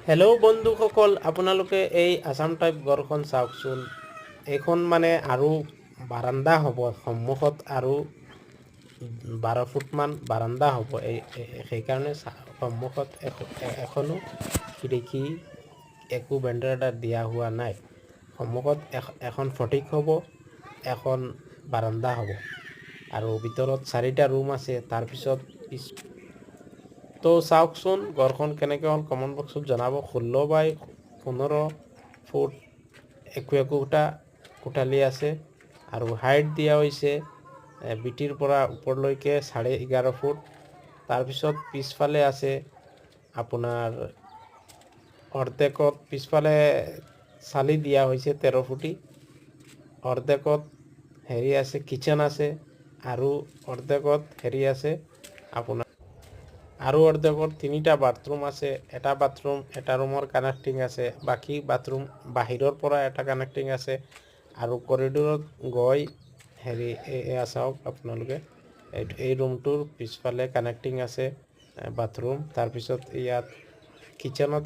Hello' বন্ধুসকল, আপোনালোকে এই আছাম টাইপ ঘৰখন চাওকচোন। এইখন মানে আৰু বাৰান্দা হ'ব, সন্মুখত আৰু 12 ফুটমান বাৰান্দা হ'ব। সেইকাৰণে সন্মুখত এখনো খিৰিকী একো ভেণ্টিলেটৰ দিয়া হোৱা নাই। সন্মুখত এখন ফটিক হ'ব, এখন বাৰান্দা হ'ব আৰু ভিতৰত 4টা ৰুম আছে। তাৰপিছত তো চাওকচোন ঘৰখন কেনেকৈ হ'ল, কমেণ্ট বক্সত জনাব। 16 x 15 ফুট একোটা কোঠালি আছে আৰু হাইট দিয়া হৈছে বিটিৰ পৰা ওপৰলৈকে 11.5 ফুট। তাৰপিছত পিছফালে আছে আপোনাৰ অৰ্ধেকত, পিছফালে চালি দিয়া হৈছে 13 ফুটি। অৰ্ধেকত আছে কিচেন আছে আৰু অৰ্ধেকত আছে আপোনাৰ আৰু অৰ্ধেকত 3টা বাথৰুম আছে। এটা বাথৰুম এটা ৰুমৰ কানেক্টিং আছে, বাকী বাথৰুম বাহিৰৰ পৰা এটা কানেক্টিং আছে। আৰু কৰিডৰত গৈ এয়া চাওক আপোনালোকে, এই ৰুমটোৰ পিছফালে কানেক্টিং আছে বাথৰুম। তাৰপিছত ইয়াত কিচেনত